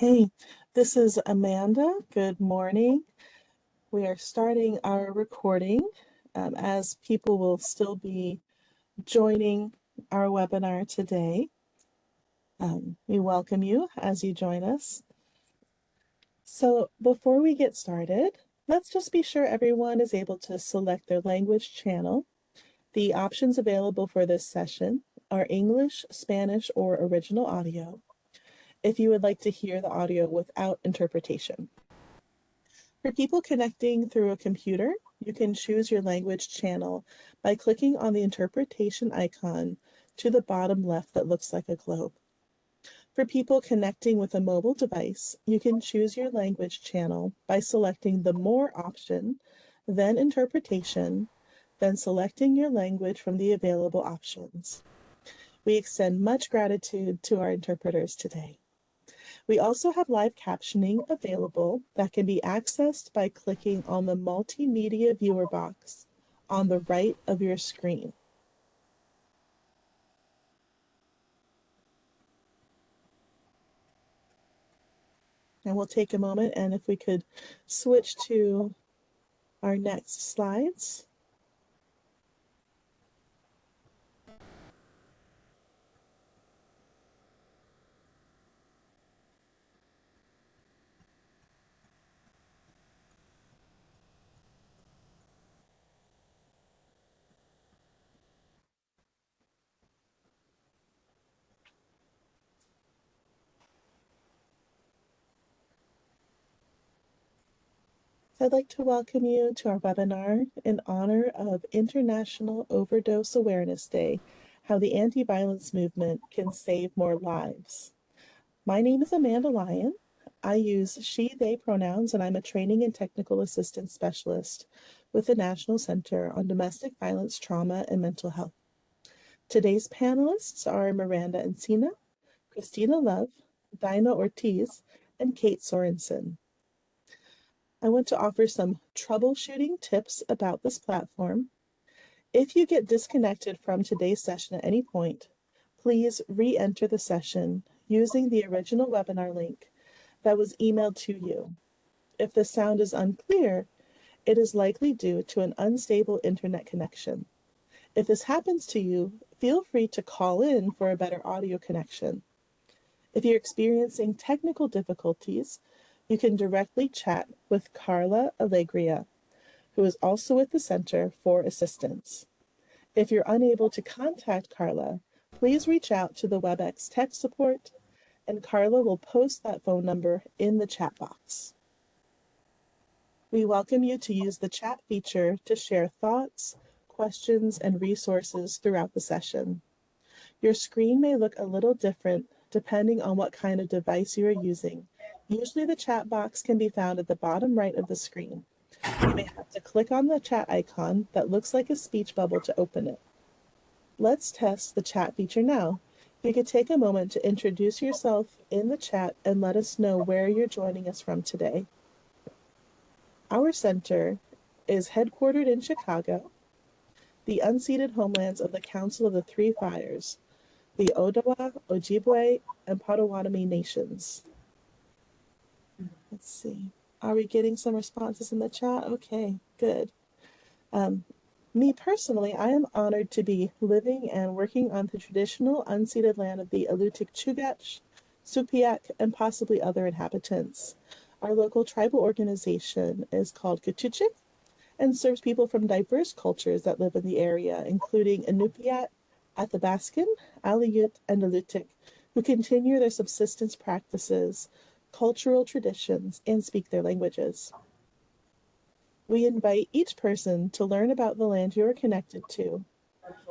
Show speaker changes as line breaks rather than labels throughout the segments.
Hey, this is Amanda. Good morning. We are starting our recording as people will still be joining our webinar today. We welcome you as you join us. So before we get started, let's just be sure everyone is able to select their language channel. The options available for this session are English, Spanish, or original audio, if you would like to hear the audio without interpretation. For people connecting through a computer, you can choose your language channel by clicking on the interpretation icon to the bottom left that looks like a globe. For people connecting with a mobile device, you can choose your language channel by selecting the More option, then Interpretation, then selecting your language from the available options. We extend much gratitude to our interpreters today. We also have live captioning available that can be accessed by clicking on the multimedia viewer box on the right of your screen. And we'll take a moment, and if we could switch to our next slides. I'd like to welcome you to our webinar in honor of International Overdose Awareness Day, how the anti-violence movement can save more lives. My name is Amanda Lyon. I use she, they pronouns, and I'm a training and technical assistance specialist with the National Center on Domestic Violence, Trauma, and Mental Health. Today's panelists are Miranda Encina, Christina Love, Dinah Ortiz, and Kate Sorenson. I want to offer some troubleshooting tips about this platform. If you get disconnected from today's session at any point, please re-enter the session using the original webinar link that was emailed to you. If the sound is unclear, it is likely due to an unstable internet connection. If this happens to you, feel free to call in for a better audio connection. If you're experiencing technical difficulties, you can directly chat with Carla Alegria, who is also with the Center for Assistance. If you're unable to contact Carla, please reach out to the WebEx tech support, and Carla will post that phone number in the chat box. We welcome you to use the chat feature to share thoughts, questions, and resources throughout the session. Your screen may look a little different depending on what kind of device you are using. Usually the chat box can be found at the bottom right of the screen. You may have to click on the chat icon that looks like a speech bubble to open it. Let's test the chat feature now. If you could take a moment to introduce yourself in the chat and let us know where you're joining us from today. Our center is headquartered in Chicago, the unceded homelands of the Council of the Three Fires, the Odawa, Ojibwe, and Potawatomi nations. Let's see. Are we getting some responses in the chat? Okay, good. Me personally, I am honored to be living and working on the traditional unceded land of the Alutiiq Chugach, Supiaq, and possibly other inhabitants. Our local tribal organization is called Katuchik and serves people from diverse cultures that live in the area, including Inupiat, Athabaskan, Aleut, and Alutiiq, who continue their subsistence practices, cultural traditions, and speak their languages. We invite each person to learn about the land you are connected to.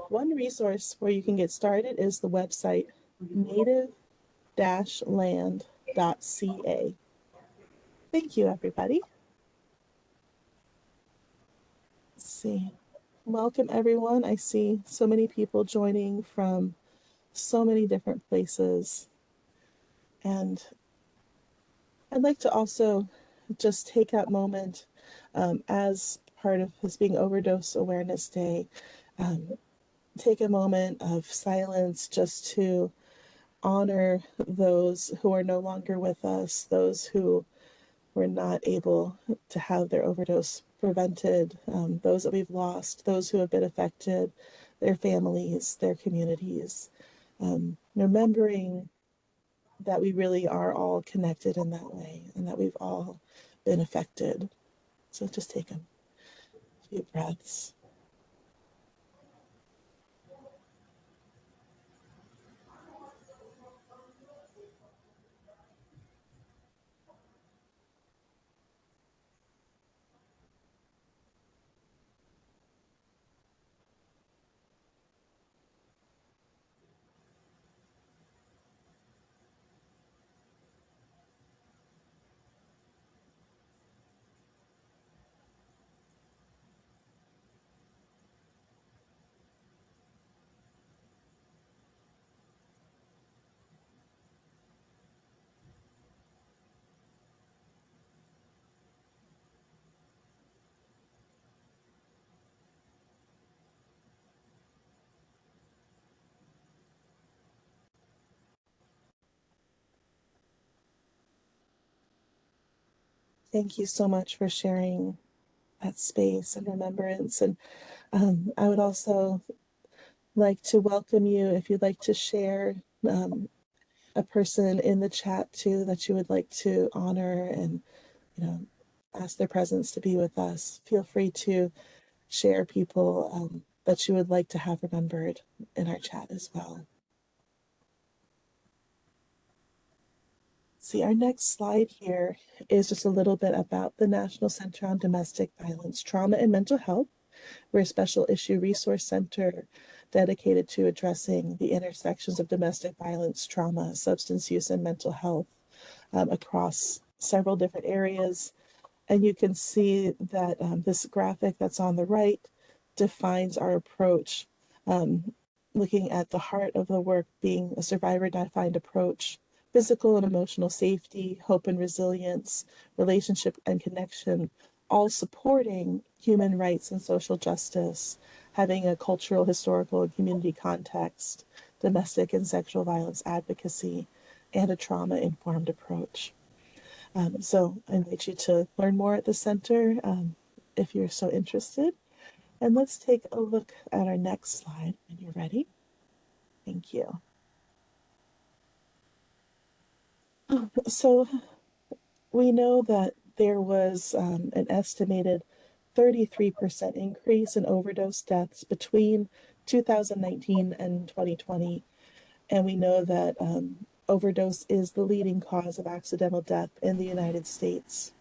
One resource where you can get started is the website native-land.ca. Thank you, everybody. Let's see. Welcome, everyone. I see so many people joining from so many different places. And I'd like to also just take that moment as part of this being Overdose Awareness Day, take a moment of silence just to honor those who are no longer with us, those who were not able to have their overdose prevented, those that we've lost, those who have been affected, their families, their communities. Remembering that we really are all connected in that way and that we've all been affected. So just take a few breaths. Thank you so much for sharing that space and remembrance. And I would also like to welcome you if you'd like to share a person in the chat too that you would like to honor and, you know, ask their presence to be with us. Feel free to share people that you would like to have remembered in our chat as well. See, our next slide here is just a little bit about the National Center on Domestic Violence, Trauma, and Mental Health. We're a special issue resource center dedicated to addressing the intersections of domestic violence, trauma, substance use, and mental health across several different areas. And you can see that this graphic that's on the right defines our approach, looking at the heart of the work being a survivor-defined approach, physical and emotional safety, hope and resilience, relationship and connection, all supporting human rights and social justice, having a cultural, historical, and community context, domestic and sexual violence advocacy, and a trauma-informed approach. So I invite you to learn more at the center if you're so interested. And let's take a look at our next slide when you're ready. Thank you. So we know that there was an estimated 33% increase in overdose deaths between 2019 and 2020. And we know that overdose is the leading cause of accidental death in the United States.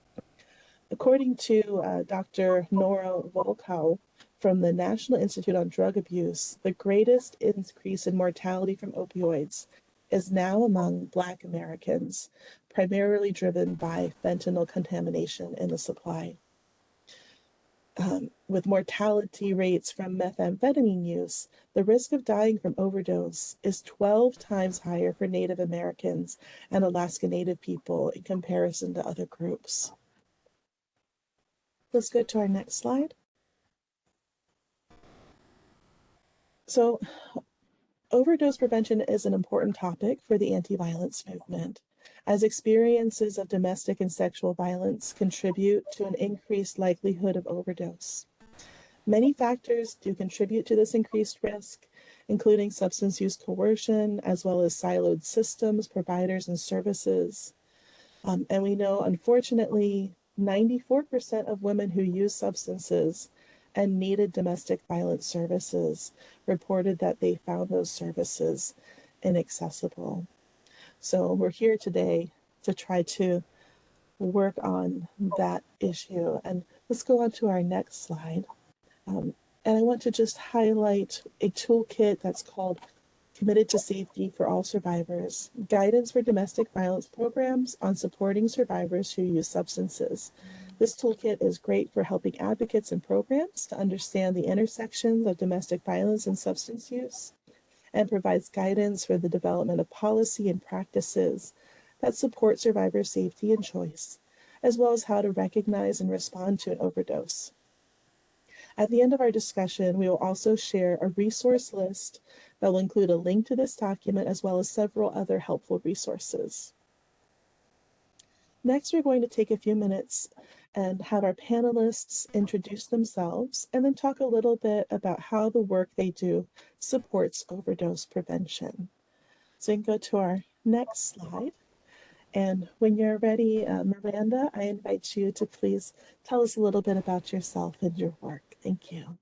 According to Dr. Nora Volkow from the National Institute on Drug Abuse, the greatest increase in mortality from opioids is now among Black Americans, primarily driven by fentanyl contamination in the supply. With mortality rates from methamphetamine use, the risk of dying from overdose is 12 times higher for Native Americans and Alaska Native people in comparison to other groups. Let's go to our next slide. So, overdose prevention is an important topic for the anti-violence movement, as experiences of domestic and sexual violence contribute to an increased likelihood of overdose. Many factors do contribute to this increased risk, including substance use coercion, as well as siloed systems, providers, and services. And we know, unfortunately, 94% of women who use substances and needed domestic violence services reported that they found those services inaccessible. So we're here today to try to work on that issue. And let's go on to our next slide. And I want to just highlight a toolkit that's called Committed to Safety for All Survivors, Guidance for Domestic Violence Programs on Supporting Survivors Who Use Substances. This toolkit is great for helping advocates and programs to understand the intersections of domestic violence and substance use, and provides guidance for the development of policy and practices that support survivor safety and choice, as well as how to recognize and respond to an overdose. At the end of our discussion, we will also share a resource list that will include a link to this document as well as several other helpful resources. Next, we're going to take a few minutes and have our panelists introduce themselves and then talk a little bit about how the work they do supports overdose prevention. So we can go to our next slide. And when you're ready, Miranda, I invite you to please tell us a little bit about yourself and your work. Thank you.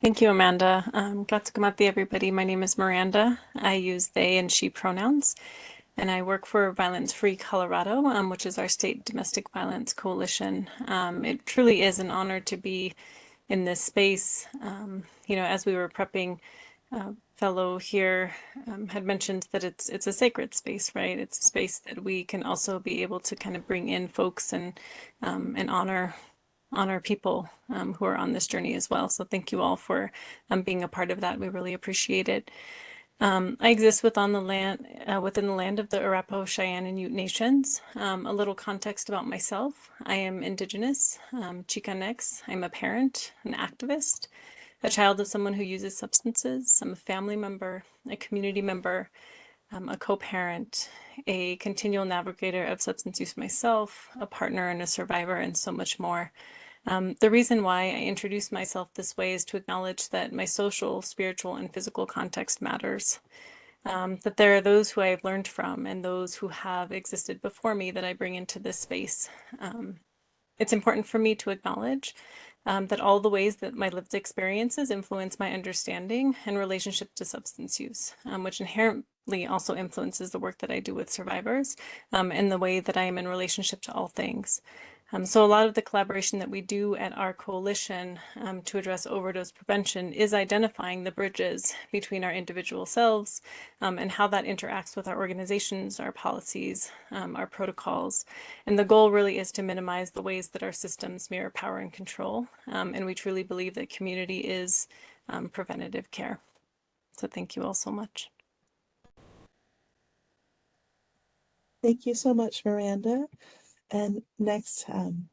Thank you, Amanda. Glad to come out to everybody. My name is Miranda. I use they and she pronouns, and I work for Violence Free Colorado, which is our state domestic violence coalition. It truly is an honor to be in this space. As we were prepping, fellow here had mentioned that it's a sacred space, right? It's a space that we can also be able to kind of bring in folks and honor people who are on this journey as well. So thank you all for being a part of that. We really appreciate it. I exist within the land of the Arapaho, Cheyenne, and Ute Nations. A little context about myself. I am Indigenous, Chicanx. I'm a parent, an activist, a child of someone who uses substances. I'm a family member, a community member, a co-parent, a continual navigator of substance use myself, a partner and a survivor, and so much more. The reason why I introduce myself this way is to acknowledge that my social, spiritual, and physical context matters. That there are those who I have learned from and those who have existed before me that I bring into this space. It's important for me to acknowledge that all the ways that my lived experiences influence my understanding and relationship to substance use, which inherently also influences the work that I do with survivors and the way that I am in relationship to all things. So a lot of the collaboration that we do at our coalition to address overdose prevention is identifying the bridges between our individual selves and how that interacts with our organizations, our policies, our protocols. And the goal really is to minimize the ways that our systems mirror power and control. And we truly believe that community is preventative care. So thank you all so much.
Thank you so much, Miranda. And next,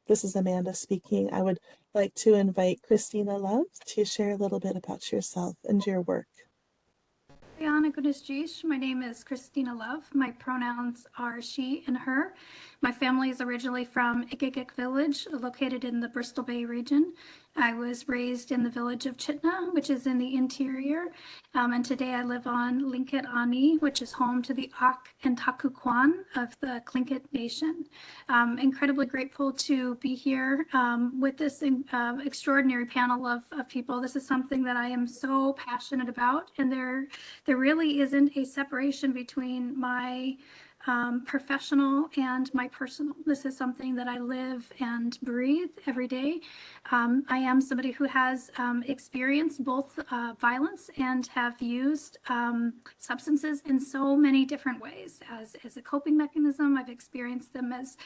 this is Amanda speaking. I would like to invite Christina Love to share a little bit about yourself and your work.
My name is Christina Love. My pronouns are she and her. My family is originally from Ikikik Village, located in the Bristol Bay region. I was raised in the village of Chitna, which is in the interior, and today I live on Tlingit Ani, which is home to the Ak and Taku Kwan of the Tlingit Nation. Incredibly grateful to be here with this extraordinary panel of people. This is something that I am so passionate about, and there really isn't a separation between my professional and my personal. This is something that I live and breathe every day. I am somebody who has experienced both violence and have used substances in so many different ways. As a coping mechanism, I've experienced them as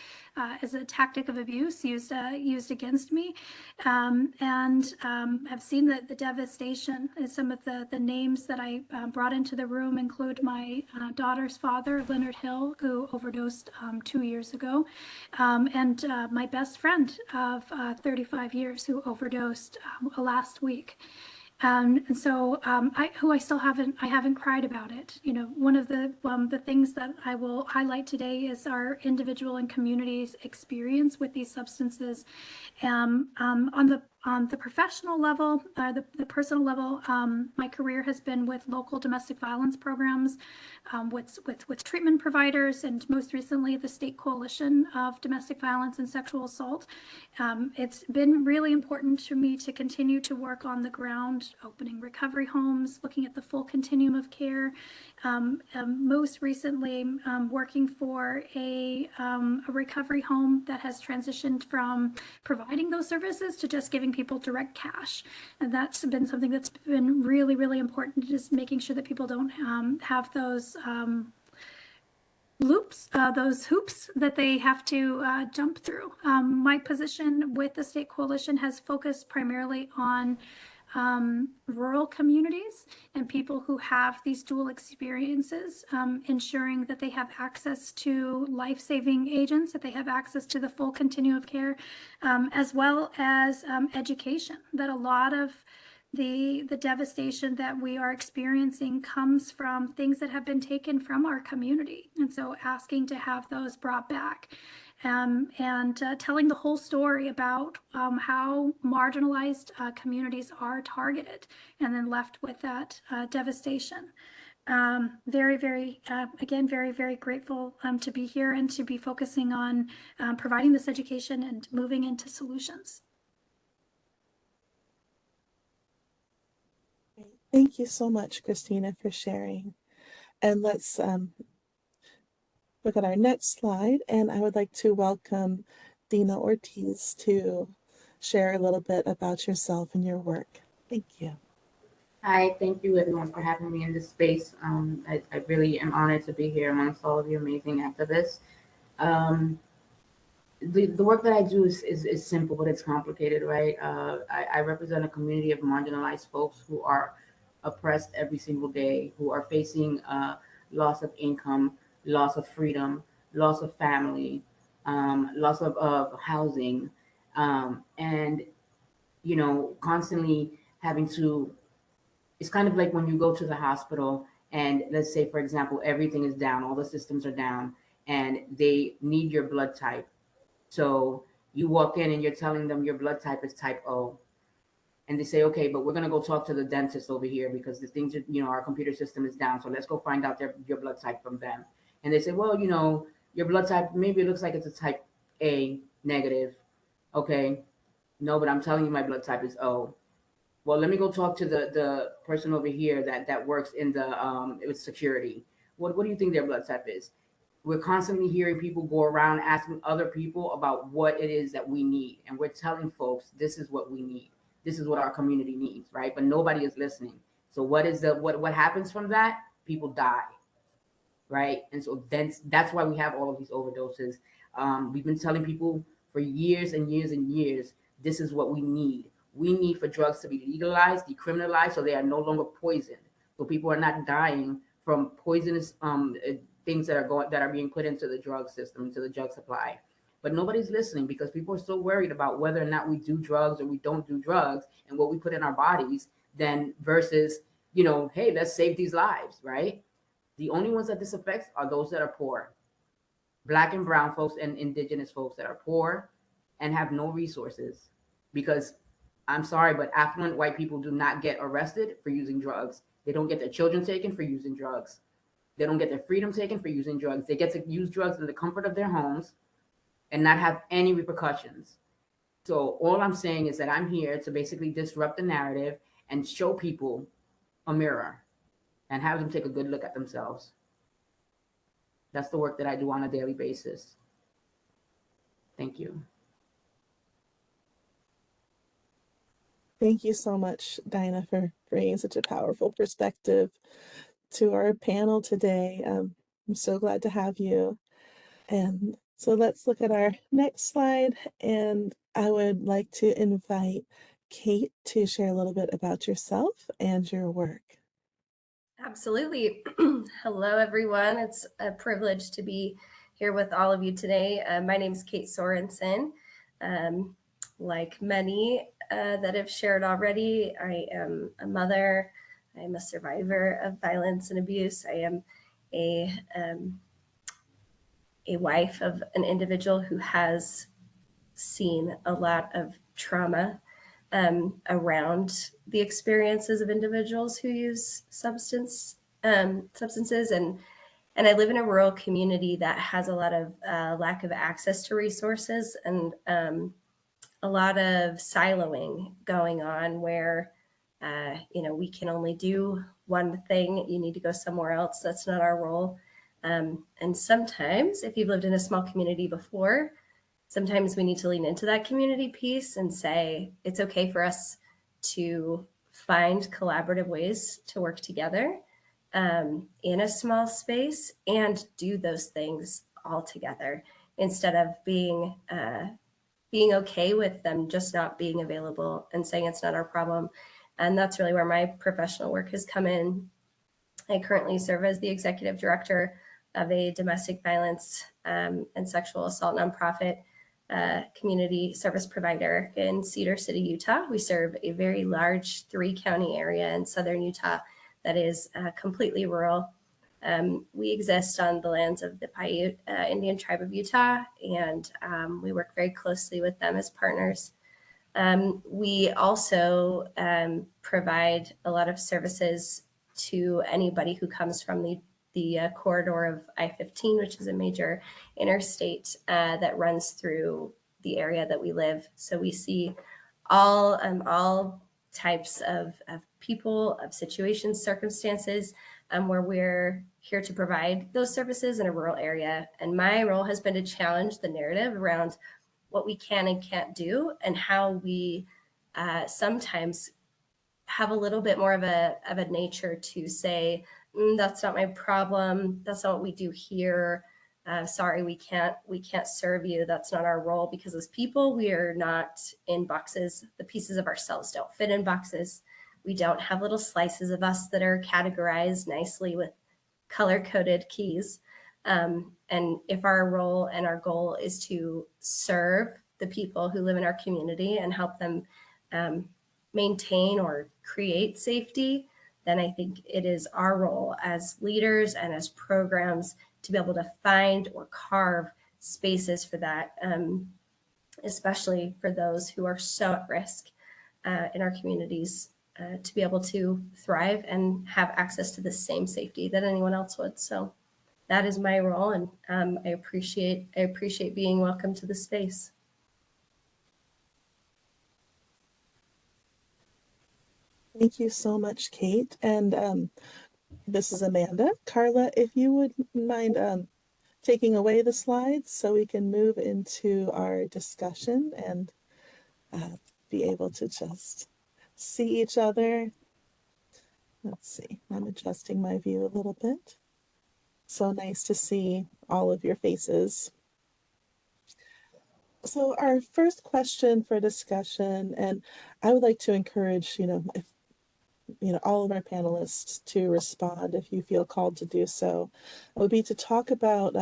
a tactic of abuse used against me, and I've seen the devastation. Some of the names that I brought into the room include my daughter's father, Leonard Hill, who overdosed 2 years ago, and my best friend of 35 years who overdosed last week. And so I haven't cried about it. You know, one of the things that I will highlight today is our individual and community's experience with these substances. On the professional level, the personal level, my career has been with local domestic violence programs, with treatment providers, and most recently the State Coalition of Domestic Violence and Sexual Assault. It's been really important to me to continue to work on the ground, opening recovery homes, looking at the full continuum of care. Most recently, working for a recovery home that has transitioned from providing those services to just giving people direct cash. And that's been something that's been really, really important, just making sure that people don't have those those hoops that they have to jump through. My position with the State Coalition has focused primarily on rural communities and people who have these dual experiences, ensuring that they have access to life-saving agents, that they have access to the full continuum of care, as well as education, that a lot of the devastation that we are experiencing comes from things that have been taken from our community. And so asking to have those brought back, and telling the whole story about how marginalized communities are targeted and then left with that devastation. Very, very, again, very, very grateful to be here and to be focusing on providing this education and moving into solutions.
Thank you so much, Christina, for sharing. And let's look at our next slide. And I would like to welcome Dinah Ortiz to share a little bit about yourself and your work. Thank you.
Hi, thank you everyone for having me in this space. I really am honored to be here amongst all of you amazing activists. The work that I do is simple, but it's complicated, right? I represent a community of marginalized folks who are oppressed every single day, who are facing loss of income, loss of freedom, loss of family, loss of housing, and constantly having to. It's kind of like when you go to the hospital and let's say, for example, everything is down, all the systems are down, and they need your blood type. So you walk in and you're telling them your blood type is type O. And they say, okay, but we're going to go talk to the dentist over here because the things are, our computer system is down. So let's go find out your blood type from them. And they say, well, your blood type, maybe it looks like it's a type A negative. Okay. No, but I'm telling you my blood type is O. Well, let me go talk to the person over here that works in the with security. What do you think their blood type is? We're constantly hearing people go around asking other people about what it is that we need, and we're telling folks this is what we need. This is what our community needs, right? But nobody is listening. So what happens from that? People die, right? And so then that's why we have all of these overdoses. We've been telling people for years and years and years, this is what we need. We need for drugs to be legalized, decriminalized, so they are no longer poisoned. So people are not dying from poisonous things that are being put into the drug system, into the drug supply. But nobody's listening because people are so worried about whether or not we do drugs or we don't do drugs and what we put in our bodies, then versus, hey, let's save these lives, right? The only ones that this affects are those that are poor. Black and brown folks and indigenous folks that are poor and have no resources. Because I'm sorry, but affluent white people do not get arrested for using drugs. They don't get their children taken for using drugs. They don't get their freedom taken for using drugs. They get to use drugs in the comfort of their homes and not have any repercussions. So all I'm saying is that I'm here to basically disrupt the narrative and show people a mirror and have them take a good look at themselves. That's the work that I do on a daily basis. Thank you.
Thank you so much, Dinah, for bringing such a powerful perspective to our panel today. I'm so glad to have you. And so let's look at our next slide. And I would like to invite Kate to share a little bit about yourself and your work.
Absolutely. Hello, everyone. It's a privilege to be here with all of you today. My name is Kate Sorenson. Like many that have shared already, I am a mother. I am a survivor of violence and abuse. I am a wife of an individual who has seen a lot of trauma around the experiences of individuals who use substances, and I live in a rural community that has a lot of lack of access to resources and a lot of siloing going on where we can only do one thing. You need to go somewhere else. That's not our role. And sometimes, if you've lived in a small community before, sometimes we need to lean into that community piece and say, it's okay for us to find collaborative ways to work together in a small space and do those things all together instead of being okay with them just not being available and saying it's not our problem. And that's really where my professional work has come in. I currently serve as the executive director of a domestic violence and sexual assault nonprofit community service provider in Cedar City, Utah. We serve a very large 3-county area in southern Utah that is completely rural. We exist on the lands of the Paiute Indian tribe of Utah, and we work very closely with them as partners. We also provide a lot of services to anybody who comes from the corridor of I-15, which is a major interstate that runs through the area that we live. So we see all types of people, of situations, circumstances, where we're here to provide those services in a rural area. And my role has been to challenge the narrative around what we can and can't do, and how we sometimes have a little bit more of a nature to say, that's not my problem, that's not what we do here, sorry, we can't serve you, that's not our role. Because as people, we are not in boxes. The pieces of ourselves don't fit in boxes. We don't have little slices of us that are categorized nicely with color-coded keys. And if our role and our goal is to serve the people who live in our community and help them maintain or create safety, then I think it is our role as leaders and as programs to be able to find or carve spaces for that, especially for those who are so at risk in our communities, to be able to thrive and have access to the same safety that anyone else would. So that is my role, and I appreciate being welcome to the space.
Thank you so much, Kate. And this is Amanda. Carla, if you would mind taking away the slides so we can move into our discussion and be able to just see each other. Let's see, I'm adjusting my view a little bit. So nice to see all of your faces. So our first question for discussion, and I would like to encourage, all of our panelists to respond if you feel called to do so, would be to talk about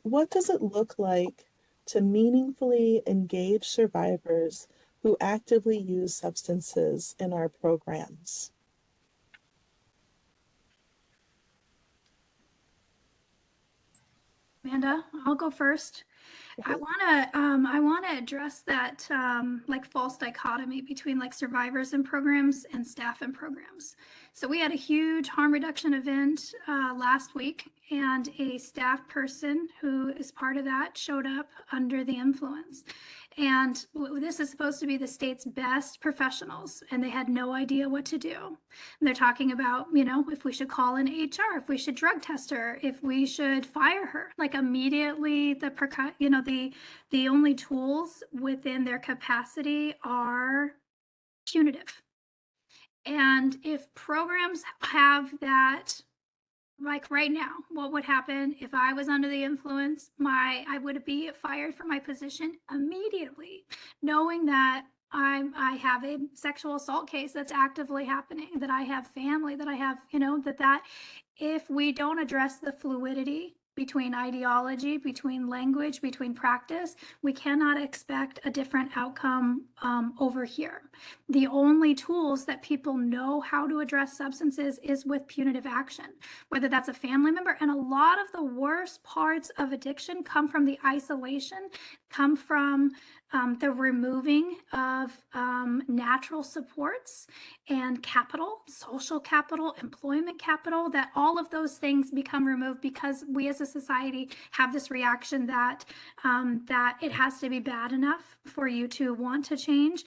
what does it look like to meaningfully engage survivors who actively use substances in our programs.
Amanda, I'll go first. I want to address that like false dichotomy between like survivors in programs and staff in programs. So we had a huge harm reduction event last week, and a staff person who is part of that showed up under the influence. And this is supposed to be the state's best professionals, and they had no idea what to do. And they're talking about, if we should call in HR, if we should drug test her, if we should fire her. Like immediately, the only tools within their capacity are punitive. And if programs have that, like right now, what would happen if I was under the influence? I would be fired from my position immediately, knowing that I have a sexual assault case that's actively happening, that I have family, that I have, that if we don't address the fluidity between ideology, between language, between practice, we cannot expect a different outcome over here. The only tools that people know how to address substances is with punitive action, whether that's a family member. And a lot of the worst parts of addiction come from the isolation, come from the removing of natural supports and capital, social capital, employment capital, that all of those things become removed because we as a society have this reaction that that it has to be bad enough for you to want to change.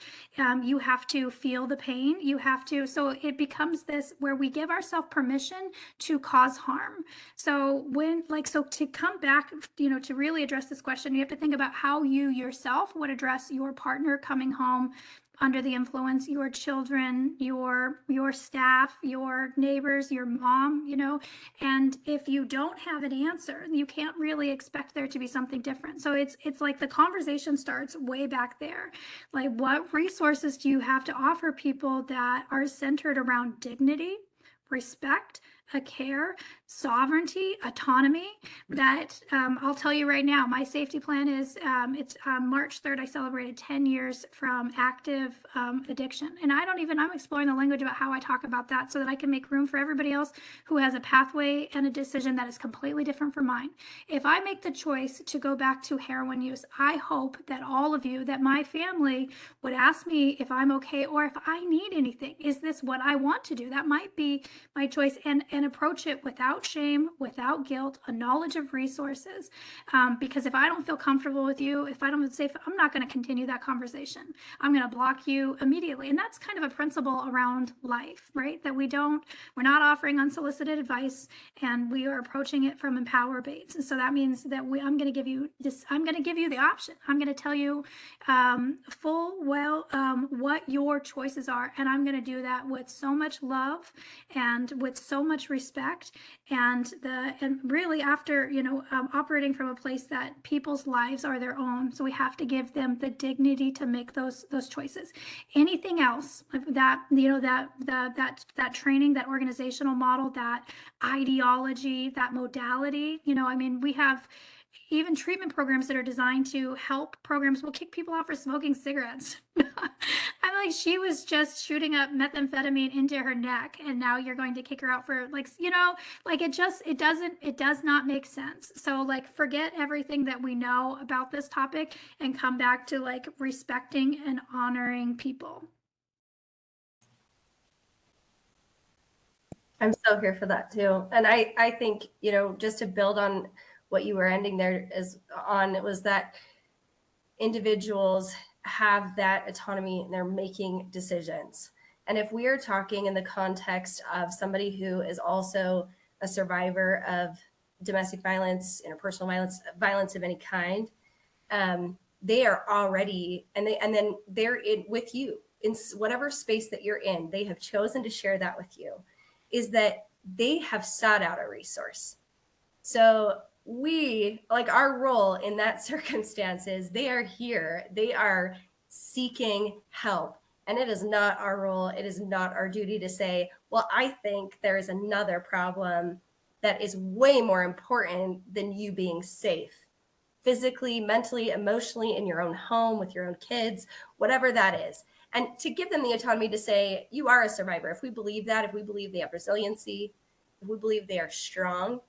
You have to feel the pain. You have to, so it becomes this where we give ourselves permission to cause harm. So to come back, to really address this question, you have to think about how you yourself would address your partner coming home under the influence, your children, your staff, your neighbors, your mom, you know, and if you don't have an answer, you can't really expect there to be something different. So it's like the conversation starts way back there. Like, what resources do you have to offer people that are centered around dignity, respect, a care, sovereignty, autonomy? That I'll tell you right now, my safety plan is it's March 3rd. I celebrated 10 years from active addiction, and I'm exploring the language about how I talk about that so that I can make room for everybody else who has a pathway and a decision that is completely different from mine. If I make the choice to go back to heroin use, I hope that all of you, that my family would ask me if I'm okay or if I need anything. Is this what I want to do? That might be my choice, and approach it without shame, without guilt, a knowledge of resources. Because if I don't feel comfortable with you, if I don't feel safe, I'm not going to continue that conversation. I'm going to block you immediately. And that's kind of a principle around life, right? That we're not offering unsolicited advice, and we are approaching it from empower baits. And so that means that I'm going to give you the option. I'm going to tell you what your choices are. And I'm going to do that with so much love and with so much respect, and really after, operating from a place that people's lives are their own. So we have to give them the dignity to make those choices. Anything else that, that training, that organizational model, that ideology, that modality, we have even treatment programs that are designed to help programs will kick people out for smoking cigarettes. I'm like, she was just shooting up methamphetamine into her neck, and now you're going to kick her out for it does not make sense. So forget everything that we know about this topic and come back to respecting and honoring people.
I'm so here for that too. And I think, just to build on what you were ending there it was that individuals have that autonomy and they're making decisions. And if we are talking in the context of somebody who is also a survivor of domestic violence, interpersonal violence of any kind, they are already, and then they're in with you in whatever space that you're in, they have chosen to share that with you, is that they have sought out a resource. So our role in that circumstance is they are here, they are seeking help. And it is not our role, it is not our duty to say, well, I think there is another problem that is way more important than you being safe, physically, mentally, emotionally, in your own home, with your own kids, whatever that is. And to give them the autonomy to say, you are a survivor. If we believe that, if we believe they have resiliency, if we believe they are strong,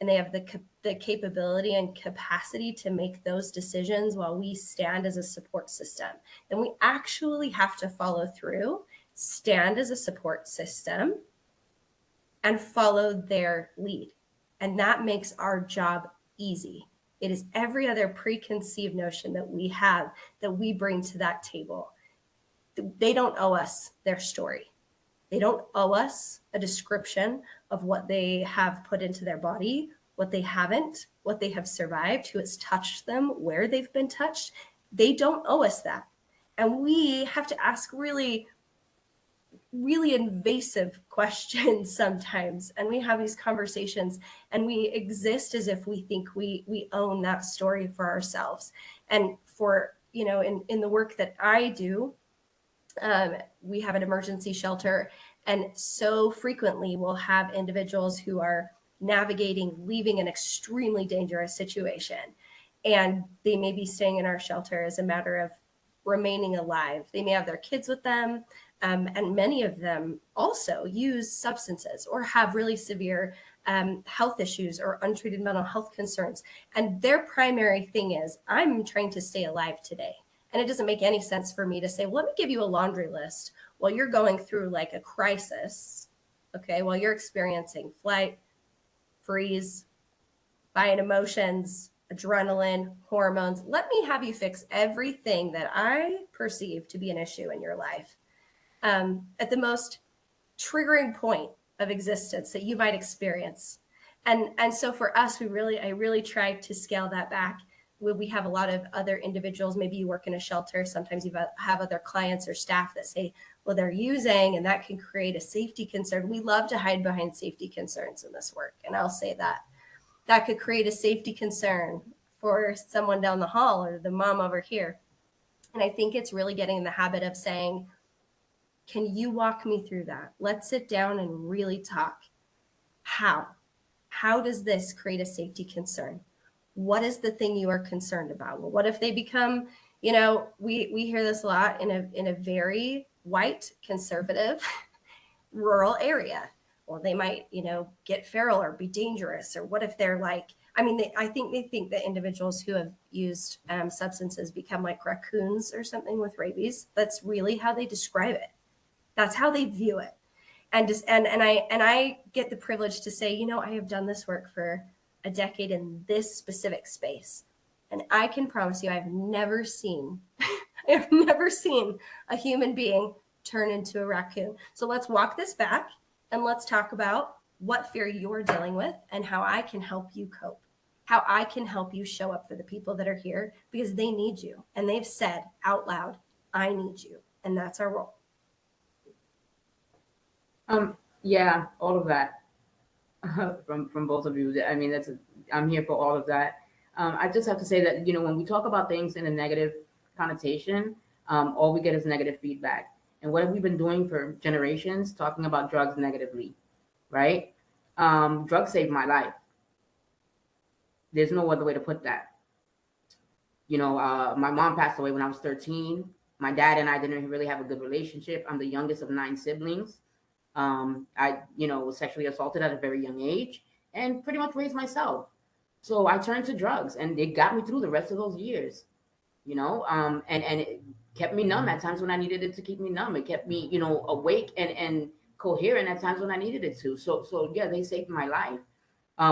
and they have the capability and capacity to make those decisions while we stand as a support system, then we actually have to follow through, stand as a support system, and follow their lead. And that makes our job easy. It is every other preconceived notion that we have that we bring to that table. They don't owe us their story. They don't owe us a description of what they have put into their body, what they haven't, what they have survived, who has touched them, where they've been touched. They don't owe us that. And we have to ask really, really invasive questions sometimes. And we have these conversations and we exist as if we think we own that story for ourselves. And for, in the work that I do, we have an emergency shelter, and so frequently we'll have individuals who are navigating leaving an extremely dangerous situation, and they may be staying in our shelter as a matter of remaining alive. They may have their kids with them, and many of them also use substances or have really severe health issues or untreated mental health concerns. And their primary thing is, I'm trying to stay alive today. And it doesn't make any sense for me to say, well, let me give you a laundry list while you're going through a crisis, okay, while you're experiencing flight, freeze, buying emotions, adrenaline, hormones. Let me have you fix everything that I perceive to be an issue in your life at the most triggering point of existence that you might experience. And so for us, I really tried to scale that back. we have a lot of other individuals, maybe you work in a shelter, sometimes you have other clients or staff that say, well, they're using, and that can create a safety concern. We love to hide behind safety concerns in this work. And I'll say that could create a safety concern for someone down the hall or the mom over here. And I think it's really getting in the habit of saying, can you walk me through that? Let's sit down and really talk. How does this create a safety concern? What is the thing you are concerned about? Well, what if they become, you know, we hear this a lot in a very white, conservative, rural area. Well, they might, you know, get feral or be dangerous. Or what if they're like, I mean, I think they think that individuals who have used substances become like raccoons or something with rabies. That's really how they describe it. That's how they view it. And I get the privilege to say, you know, I have done this work for a decade in this specific space. And I can promise you, I've never seen a human being turn into a raccoon. So let's walk this back and let's talk about what fear you're dealing with and how I can help you cope, how I can help you show up for the people that are here because they need you. And they've said out loud, I need you. And that's our role.
Yeah, all of that from both of you. I mean, I'm here for all of that. I just have to say that, you know, when we talk about things in a negative connotation, all we get is negative feedback. And what have we been doing for generations? Talking about drugs negatively, right? Drugs saved my life. There's no other way to put that. You know, my mom passed away when I was 13. My dad and I didn't really have a good relationship. I'm the youngest of 9 siblings. I, you know, was sexually assaulted at a very young age and pretty much raised myself. So I turned to drugs and it got me through the rest of those years, you know, and it kept me numb at times when I needed it to keep me numb. It kept me, you know, awake and coherent at times when I needed it to. So yeah, they saved my life.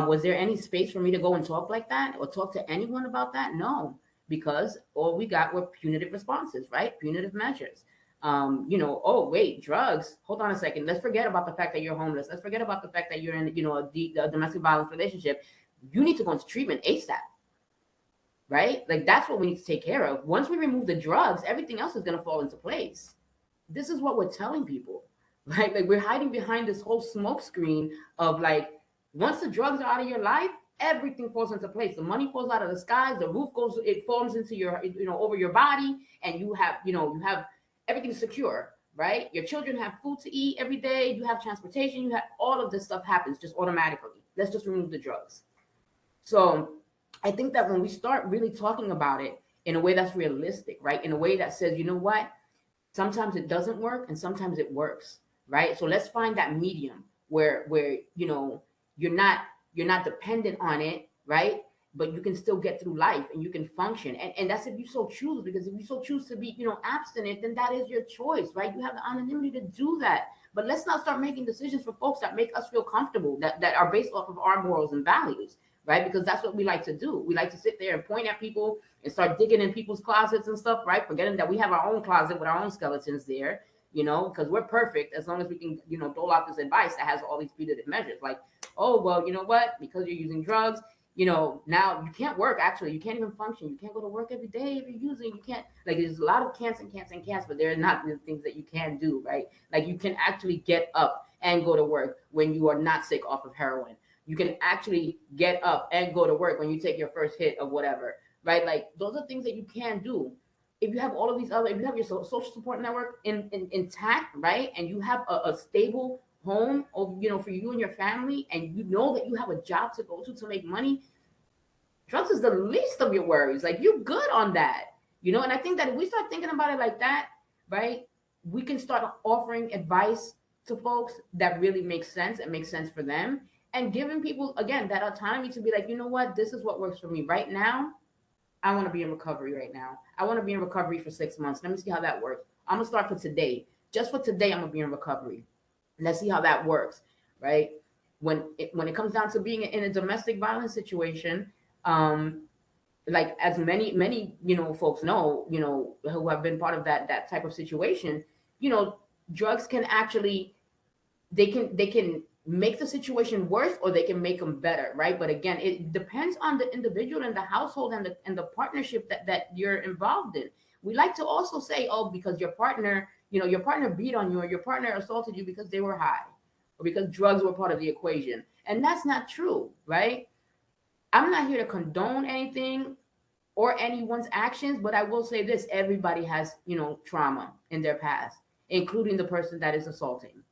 Was there any space for me to go and talk like that or talk to anyone about that? No, because all we got were punitive responses, right? Punitive measures. You know, oh, wait, drugs. Hold on a second. Let's forget about the fact that you're homeless. Let's forget about the fact that you're in, you know, a domestic violence relationship. You need to go into treatment ASAP, right? Like, that's what we need to take care of. Once we remove the drugs, everything else is going to fall into place. This is what we're telling people, right? Like, we're hiding behind this whole smoke screen of like, once the drugs are out of your life, everything falls into place. The money falls out of the skies. The roof goes, it forms into your, you know, over your body. And you have, you know, everything's secure, right? Your children have food to eat every day. You have transportation. You have all of this stuff happens just automatically. Let's just remove the drugs. So I think that when we start really talking about it in a way that's realistic, right? In a way that says, you know what? Sometimes it doesn't work and sometimes it works, right? So let's find that medium where you know, you're not dependent on it, right? But you can still get through life and you can function. And that's if you so choose, because if you so choose to be, you know, abstinent, then that is your choice, right? You have the anonymity to do that. But let's not start making decisions for folks that make us feel comfortable, that are based off of our morals and values, right? Because that's what we like to do. We like to sit there and point at people and start digging in people's closets and stuff, right? Forgetting that we have our own closet with our own skeletons there, you know, because we're perfect as long as we can, you know, dole out this advice that has all these punitive measures. Like, oh, well, you know what? Because you're using drugs, you know, now you can't work. Actually, you can't even function. You can't go to work every day if you're using. You can't, like, there's a lot of can'ts, but there are not the things that you can do, right? Like, you can actually get up and go to work when you are not sick off of heroin. You can actually get up and go to work when you take your first hit of whatever, right? Like, those are things that you can do. If you have all of these other, if you have your social support network intact, right? And you have a stable home, you know, for you and your family, and you know that you have a job to go to make money, drugs is the least of your worries. Like, you're good on that, you know? And I think that if we start thinking about it like that, right, we can start offering advice to folks that really makes sense and makes sense for them, and giving people, again, that autonomy to be like, you know what, this is what works for me right now. I want to be in recovery right now. I want to be in recovery for 6 months. Let me see how that works. I'm gonna start for today. Just for today, I'm gonna be in recovery. Let's see how that works, right? When it comes down to being in a domestic violence situation, like, as many you know, folks know, you know, who have been part of that type of situation, you know, drugs can actually, they can make the situation worse or they can make them better, right? But again, it depends on the individual and the household and the partnership that you're involved in. We like to also say, oh, because your partner, your partner beat on you or your partner assaulted you because they were high or because drugs were part of the equation. And that's not true, right? I'm not here to condone anything or anyone's actions, but I will say this: everybody has, trauma in their past, including the person that is assaulting,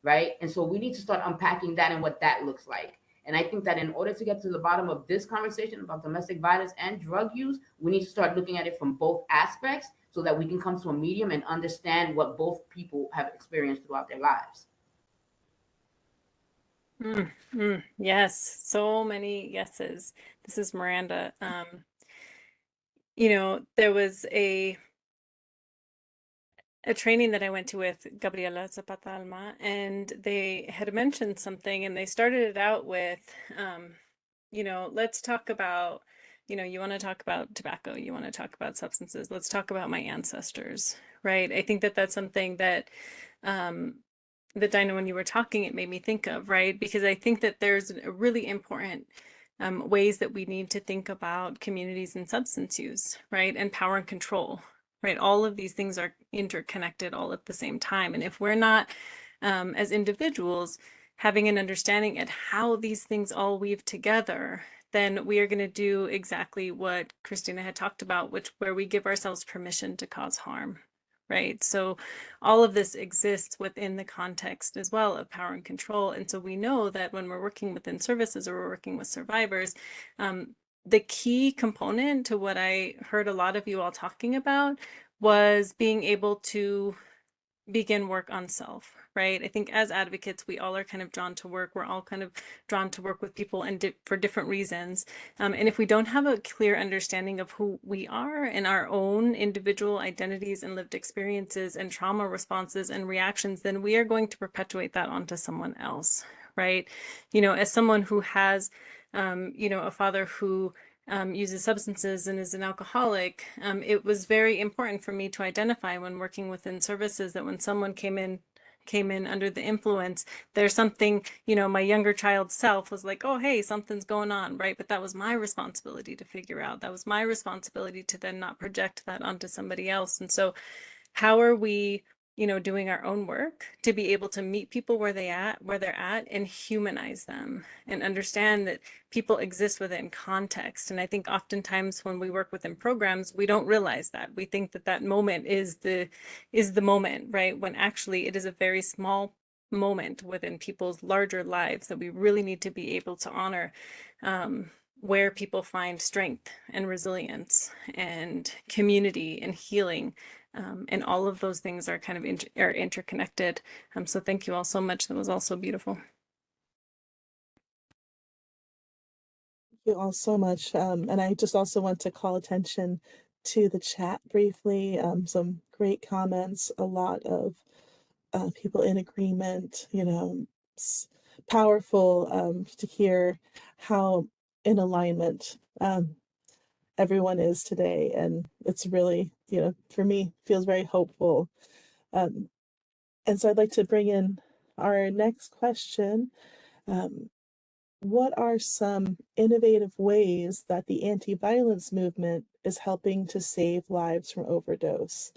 right? And so we need to start unpacking that and what that looks like. And I think that in order to get to the bottom of this conversation about domestic violence and drug use, we need to start looking at it from both aspects so that we can come to a medium and understand what both people have experienced throughout their lives.
Yes, so many yeses. This is Miranda. There was a training that I went to with Gabriela Zapata Alma, and they had mentioned something, and they started it out with, let's talk about, you want to talk about tobacco, you want to talk about substances, let's talk about my ancestors, right? I think that that's something that, that Dinah, when you were talking, it made me think of, right? Because I think that there's a really important ways that we need to think about communities and substance use, right? And power and control, right? All of these things are interconnected all at the same time. And if we're not, as individuals, having an understanding at how these things all weave together, then we are going to do exactly what Christina had talked about, where we give ourselves permission to cause harm, right? So all of this exists within the context as well of power and control. And so we know that when we're working within services or we're working with survivors, the key component to what I heard a lot of you all talking about was being able to begin work on self, right? I think as advocates, we all are kind of drawn to work. We're all kind of drawn to work with people and for different reasons. And if we don't have a clear understanding of who we are and our own individual identities and lived experiences and trauma responses and reactions, then we are going to perpetuate that onto someone else, right? As someone who has, a father who uses substances and is an alcoholic, it was very important for me to identify when working within services that when someone came in under the influence, there's something, my younger child self was like, oh, hey, something's going on, right? But that was my responsibility to figure out. That was my responsibility to then not project that onto somebody else. And so how are we, doing our own work to be able to meet people where they're at and humanize them and understand that people exist within context. And I think oftentimes when we work within programs, we don't realize that. We think that moment is the moment, right? When actually it is a very small moment within people's larger lives that we really need to be able to honor, where people find strength and resilience and community and healing. And all of those things are kind of are interconnected. So thank you all so much. That was also beautiful.
Thank you all so much. And I just also want to call attention to the chat briefly. Some great comments, a lot of people in agreement, it's powerful to hear how in alignment everyone is today. And it's really, for me, feels very hopeful. And so I'd like to bring in our next question. What are some innovative ways that the anti-violence movement is helping to save lives from overdose?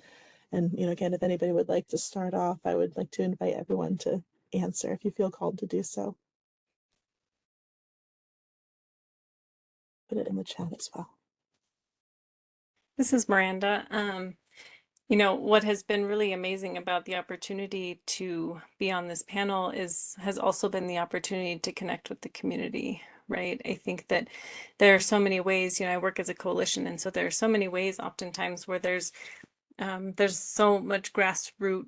And, again, if anybody would like to start off, I would like to invite everyone to answer if you feel called to do so. Put it in the chat as well.
This is Miranda. What has been really amazing about the opportunity to be on this panel has also been the opportunity to connect with the community, right? I think that there are so many ways, I work as a coalition, and so there are so many ways oftentimes where there's so much grassroots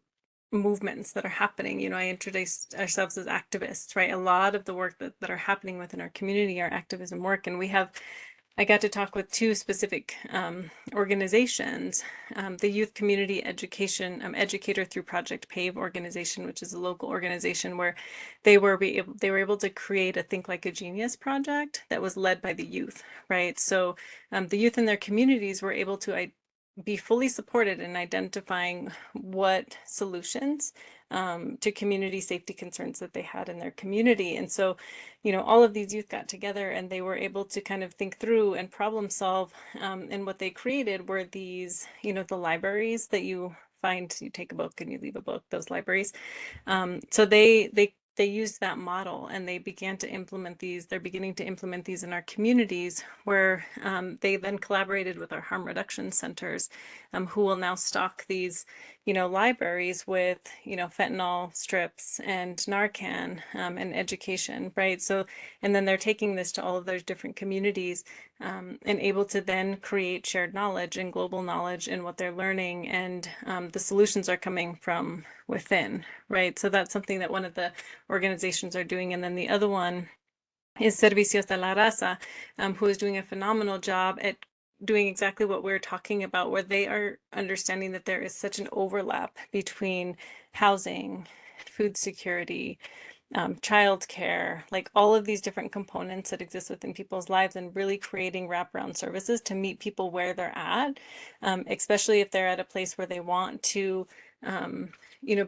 movements that are happening. I introduce ourselves as activists, right? A lot of the work that are happening within our community are activism work, and I got to talk with two specific organizations, the Youth Community Education Educator Through Project PAVE organization, which is a local organization where they were able to create a Think Like a Genius project that was led by the youth, right? So the youth in their communities were able to be fully supported in identifying what solutions to community safety concerns that they had in their community. And so, all of these youth got together and they were able to kind of think through and problem solve. And what they created were these, the libraries that you find, you take a book and you leave a book, those libraries. So they used that model and they began to implement these. They're beginning to implement these in our communities, where they then collaborated with our harm reduction centers, who will now stock these, libraries with, fentanyl strips and Narcan, and education, right? So, and then they're taking this to all of those different communities, and able to then create shared knowledge and global knowledge in what they're learning, and the solutions are coming from within, right? So that's something that one of the organizations are doing. And then the other one is Servicios de la Raza, who is doing a phenomenal job at doing exactly what we're talking about, where they are understanding that there is such an overlap between housing, food security, childcare, like all of these different components that exist within people's lives, and really creating wraparound services to meet people where they're at, especially if they're at a place where they want to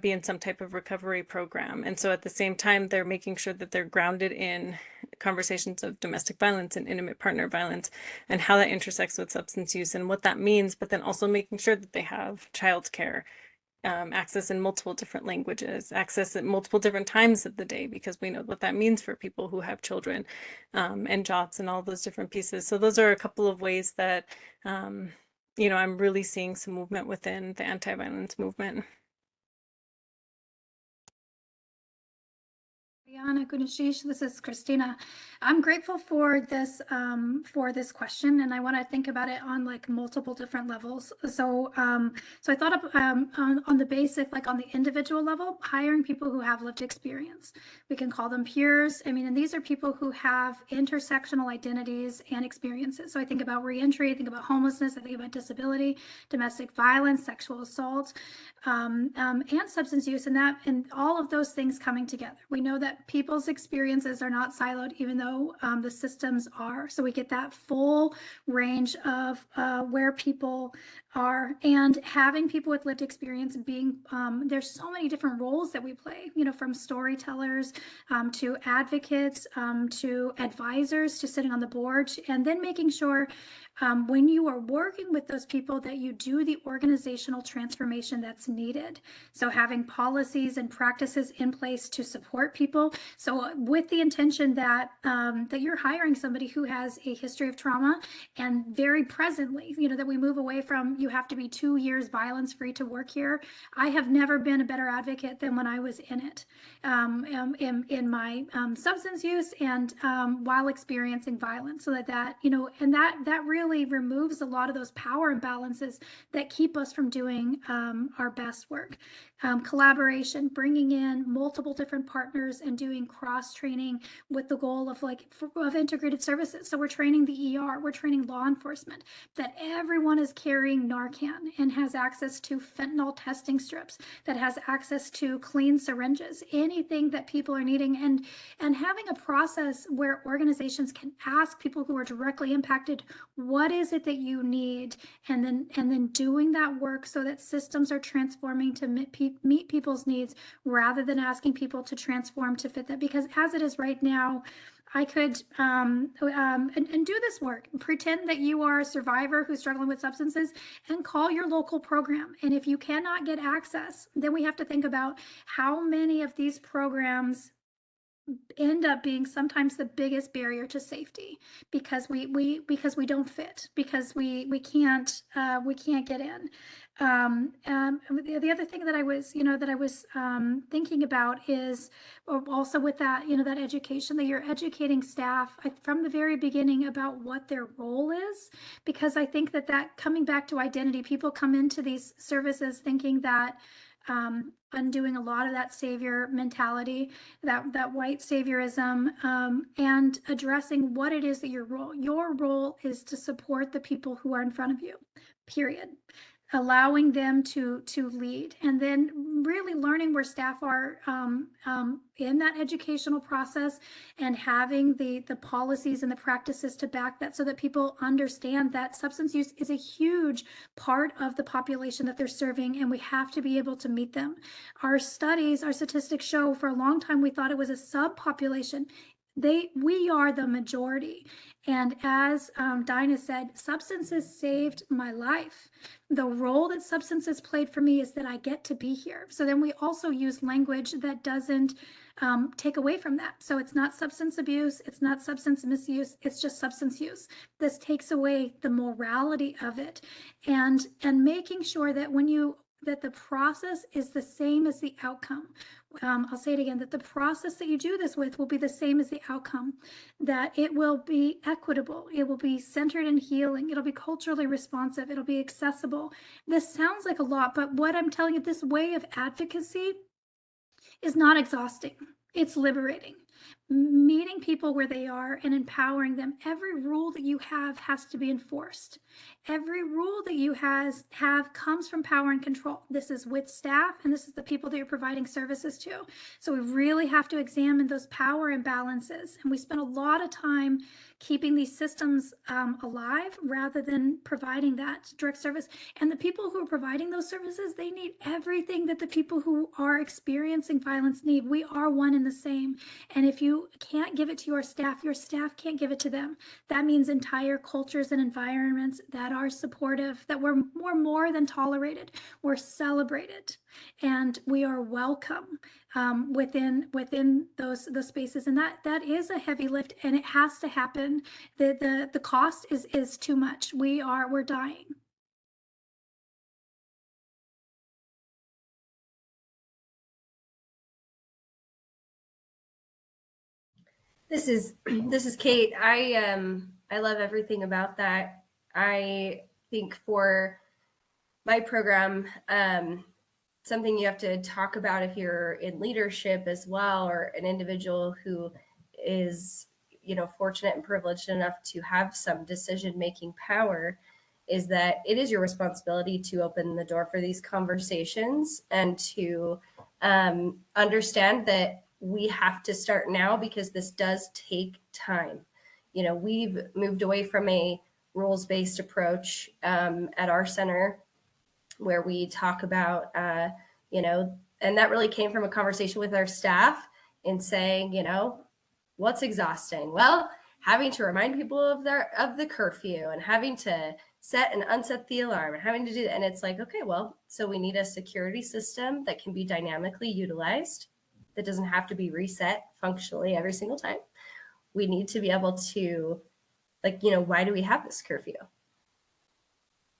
be in some type of recovery program. And so at the same time, they're making sure that they're grounded in conversations of domestic violence and intimate partner violence, and how that intersects with substance use and what that means, but then also making sure that they have childcare, access in multiple different languages, access at multiple different times of the day, because we know what that means for people who have children, and jobs and all those different pieces. So those are a couple of ways that, I'm really seeing some movement within the anti-violence movement.
This is Christina. I'm grateful for this question, and I want to think about it on like multiple different levels. So I thought of on the basic, like on the individual level, hiring people who have lived experience. We can call them peers. I mean, and these are people who have intersectional identities and experiences. So I think about reentry, I think about homelessness, I think about disability, domestic violence, sexual assault, and substance use, and all of those things coming together. We know that people's experiences are not siloed, even though the systems are. So we get that full range of where people are, and having people with lived experience being, there's so many different roles that we play, from storytellers to advocates, to advisors, to sitting on the board, and then making sure when you are working with those people that you do the organizational transformation that's needed. So having policies and practices in place to support people. So with the intention that that you're hiring somebody who has a history of trauma, and very presently, that we move away from, you have to be 2 years violence free to work here. I have never been a better advocate than when I was in it, in my substance use, and while experiencing violence, so that and that really removes a lot of those power imbalances that keep us from doing our best work. Collaboration, bringing in multiple different partners and doing cross training with the goal of of integrated services. So we're training the ER, we're training law enforcement, that everyone is carrying Narcan and has access to fentanyl testing strips, that has access to clean syringes, anything that people are needing, and having a process where organizations can ask people who are directly impacted, what is it that you need, and then doing that work so that systems are transforming to meet people's needs, rather than asking people to transform to fit that. Because as it is right now, I could and do this work, pretend that you are a survivor who's struggling with substances, and call your local program. And if you cannot get access, then we have to think about how many of these programs end up being sometimes the biggest barrier to safety, because we don't fit, because we can't get in. The other thing that I was thinking about is also with that, that education, that you're educating staff from the very beginning about what their role is, because I think that coming back to identity, people come into these services thinking that undoing a lot of that savior mentality, that white saviorism, and addressing what it is that your role is to support the people who are in front of you, period. allowing them to lead, and then really learning where staff are in that educational process, and having the policies and the practices to back that, so that people understand that substance use is a huge part of the population that they're serving, and we have to be able to meet them. Our studies, our statistics show for a long time we thought it was a subpopulation. We are the majority. And as Dinah said, substances saved my life. The role that substances played for me is that I get to be here. So then we also use language that doesn't take away from that. So it's not substance abuse, it's not substance misuse, it's just substance use. This takes away the morality of it, and making sure that that the process is the same as the outcome. I'll say it again, that the process that you do this with will be the same as the outcome, that it will be equitable, it will be centered in healing, it'll be culturally responsive, it'll be accessible. This sounds like a lot, but what I'm telling you, this way of advocacy is not exhausting. It's liberating. Meeting people where they are and empowering them. Every rule that you have has to be enforced. Every rule that you have comes from power and control. This is with staff, and this is the people that you're providing services to. So we really have to examine those power imbalances. And we spend a lot of time keeping these systems alive rather than providing that direct service. And the people who are providing those services, they need everything that the people who are experiencing violence need. We are one and the same. And if you can't give it to your staff can't give it to them. That means entire cultures and environments that are supportive, that we're more than tolerated, we're celebrated, and we are welcome within those spaces. And that is a heavy lift, and it has to happen. The cost is too much. We're dying.
This is Kate. I love everything about that. I think for my program, something you have to talk about if you're in leadership as well, or an individual who is, fortunate and privileged enough to have some decision-making power, is that it is your responsibility to open the door for these conversations and to understand that we have to start now, because this does take time. We've moved away from a rules-based approach at our center, where we talk about, and that really came from a conversation with our staff in saying, what's exhausting? Well, having to remind people of the curfew, and having to set and unset the alarm, and having to do that. And it's like, okay, well, so we need a security system that can be dynamically utilized, that doesn't have to be reset functionally every single time. We need to be able to, why do we have this curfew?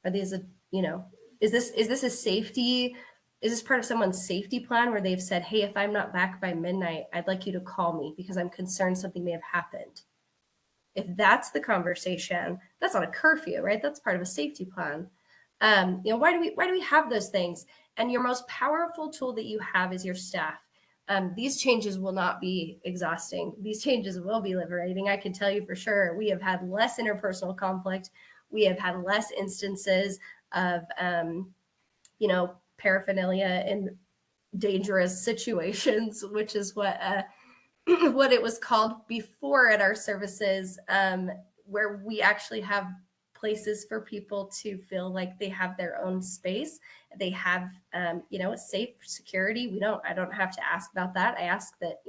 Are these is this a safety? Is this part of someone's safety plan where they've said, hey, if I'm not back by midnight, I'd like you to call me because I'm concerned something may have happened? If that's the conversation, that's not a curfew, right? That's part of a safety plan. Why do we have those things? And your most powerful tool that you have is your staff. These changes will not be exhausting. These changes will be liberating. I can tell you for sure. We have had less interpersonal conflict. We have had less instances of, paraphernalia in dangerous situations, which is what it was called before at our services, where we actually have places for people to feel like they have their own space. They have, a safe security. I don't have to ask about that. I ask that,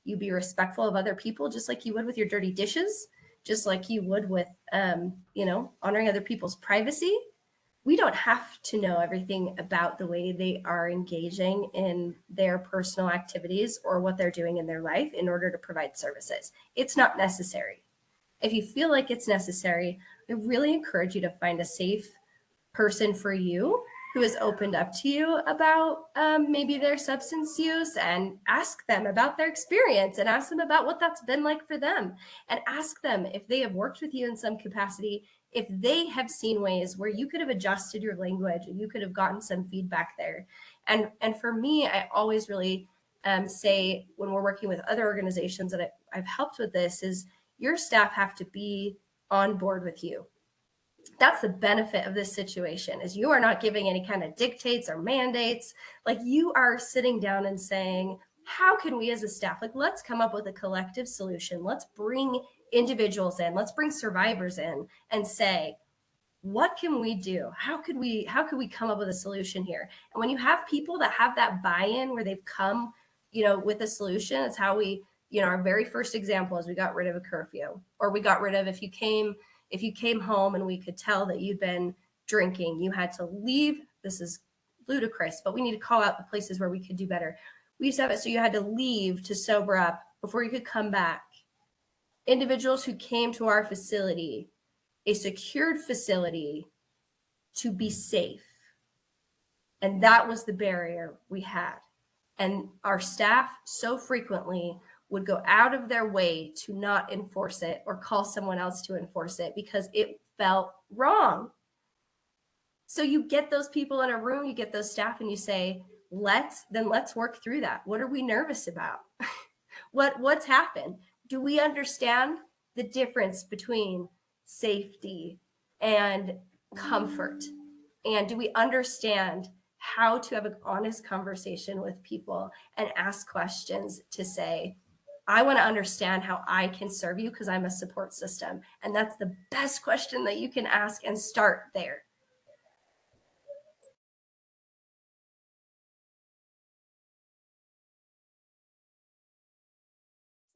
you be respectful of other people, just like you would with your dirty dishes, just like you would with, honoring other people's privacy. We don't have to know everything about the way they are engaging in their personal activities or what they're doing in their life in order to provide services. It's not necessary. If you feel like it's necessary, I really encourage you to find a safe person for you who has opened up to you about maybe their substance use, and ask them about their experience, and ask them about what that's been like for them, and ask them if they have worked with you in some capacity, if they have seen ways where you could have adjusted your language and you could have gotten some feedback there. And for me, I always really say, when we're working with other organizations that I've helped with this, is your staff have to be on board with you. That's the benefit of this situation, is you are not giving any kind of dictates or mandates. Like, you are sitting down and saying, how can we as a staff, like, let's come up with a collective solution. Let's bring individuals in, let's bring survivors in and say, what can we do? How could we come up with a solution here? And when you have people that have that buy-in where they've come, with a solution, it's how we, our very first example is we got rid of a curfew, or we got rid of, if you came home and we could tell that you'd been drinking, you had to leave. This is ludicrous, but we need to call out the places where we could do better. We used to have it so you had to leave to sober up before you could come back. Individuals who came to our facility, a secured facility, to be safe. And that was the barrier we had. And our staff so frequently would go out of their way to not enforce it or call someone else to enforce it because it felt wrong. So you get those people in a room, you get those staff, and you say, let's work through that. What are we nervous about? What's happened? Do we understand the difference between safety and comfort? And do we understand how to have an honest conversation with people and ask questions to say, I want to understand how I can serve you because I'm a support system. And that's the best question that you can ask, and start there.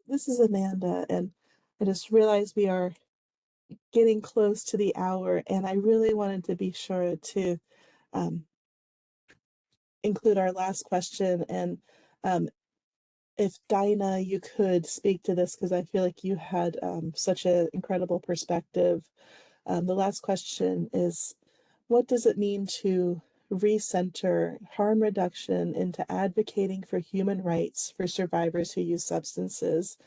This is Amanda, and I just realized we are getting close to the hour, and I really wanted to be sure to include our last question. And if Dinah, you could speak to this, because I feel like you had such an incredible perspective. The last question is, what does it mean to recenter harm reduction into advocating for human rights for survivors who use substances,